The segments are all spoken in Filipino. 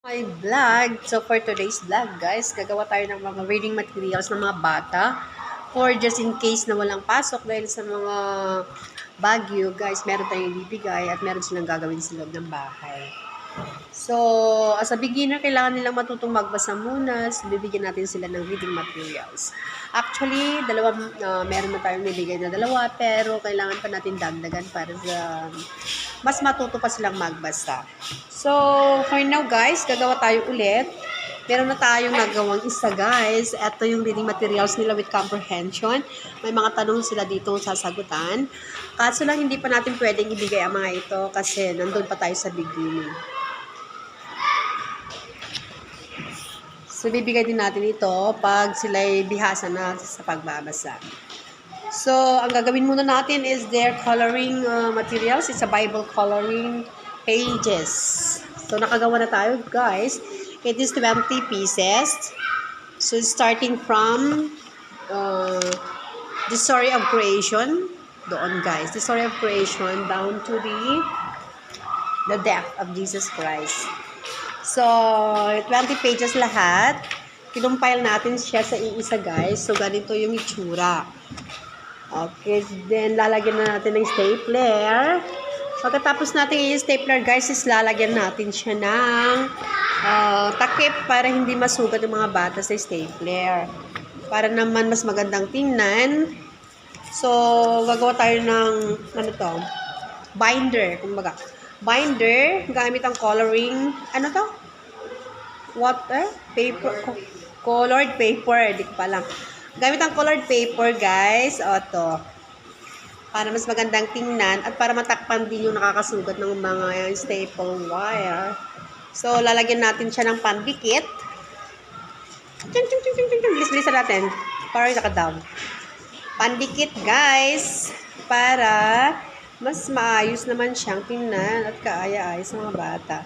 My vlog. So for today's vlog guys, gagawa tayo ng mga reading materials ng mga bata for just in case na walang pasok dahil sa mga bagyo guys, meron tayong ibibigay at meron silang gagawin sa loob ng bahay. So, as a beginner, kailangan nilang matutong magbasa muna. So, bibigyan natin sila ng reading materials. Actually, meron na tayong nibigay na dalawa, pero kailangan pa natin dagdagan para sa mas matuto pa silang magbasa. So, for now guys, gagawa tayo ulit. Meron na tayong nagawang isa guys. Ito yung reading materials nila with comprehension. May mga tanong sila dito sasagutan. Kaso lang hindi pa natin pwedeng ibigay ang mga ito kasi nandun pa tayo sa beginning. So, bibigay din natin ito pag sila'y bihasa na sa pagbabasa. So, ang gagawin muna natin is their coloring materials. It's a Bible coloring pages. So, nakagawa na tayo, guys. It is 20 pieces. So, starting from the story of creation. Doon, guys. The story of creation down to the death of Jesus Christ. So, 20 pages lahat. Kinumpile natin siya sa iisa, guys. So, ganito yung itsura. Okay, then lalagyan na natin ng stapler. Pagkatapos natin i-stapler, guys, is lalagyan natin siya ng takip para hindi masugat ng mga bata sa stapler. Para naman mas magandang tingnan. So, gagawa tayo ng, binder, kumbaga. Binder, gamit ang coloring, paper, colored paper, di ko pa alam. Gamit ang colored paper, guys, o to, para mas magandang tingnan at para matakpan din yung nakakasugat ng mga staple wire. So, lalagyan natin siya ng pandikit. Bilis-bilisan natin para nakadab. Pandikit, guys, para mas maayos naman siyang tingnan at kaaya-ayos sa mga bata.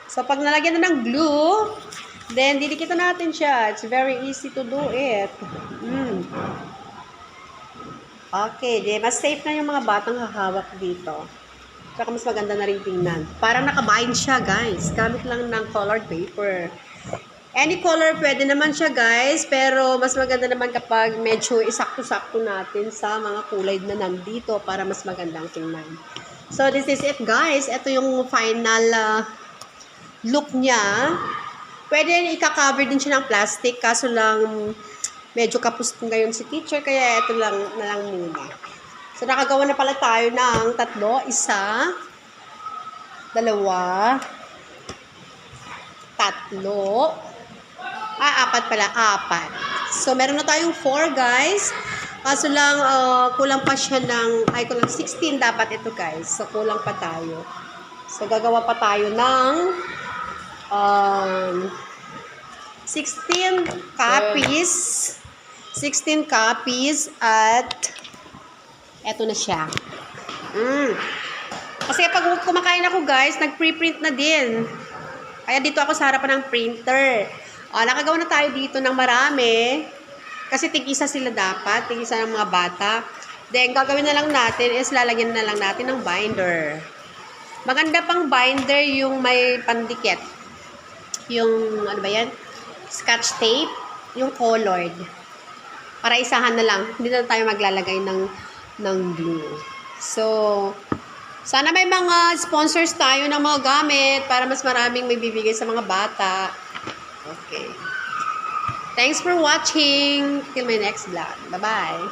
So, pag nalagyan na ng glue, then didikitan natin siya. It's very easy to do it. Okay, di mas safe na yung mga batang hahawak dito. Saka mas maganda na rin tingnan. Parang nakabind siya, guys. Gamit lang ng colored paper. Any color pwede naman siya, guys. Pero mas maganda naman kapag medyo isakto-sakto natin sa mga kulay na nandito para mas magandang tingnan. So, this is it, guys. Ito yung final look niya. Pwede i-cover din siya ng plastic. Kaso lang, medyo kapos ngayon si teacher. Kaya ito lang na lang muna. So, nakagawa na pala tayo ng tatlo. Isa, dalawa, tatlo, apat pala, apat. So, meron na tayong 4, guys. Kaso lang, kulang pa siya ng, kulang 16 dapat ito, guys. So, kulang pa tayo. So, gagawa pa tayo ng 16 copies. 16 copies at eto na siya. Kasi pag kumakain ako, guys, nag-preprint na din. Kaya dito ako sa harapan ng printer. Nakagawa na tayo dito ng marami. Kasi tig-isa sila dapat. Tig-isa ng mga bata. Then, gagawin na lang natin is lalagyan na lang natin ng binder. Maganda pang binder yung may pandikit. Yung, scotch tape. Yung colored. Para isahan na lang. Hindi na tayo maglalagay ng glue. So, sana may mga sponsors tayo ng mga gamit para mas maraming may bibigay sa mga bata. Okay. Thanks for watching. Till my next vlog. Bye-bye.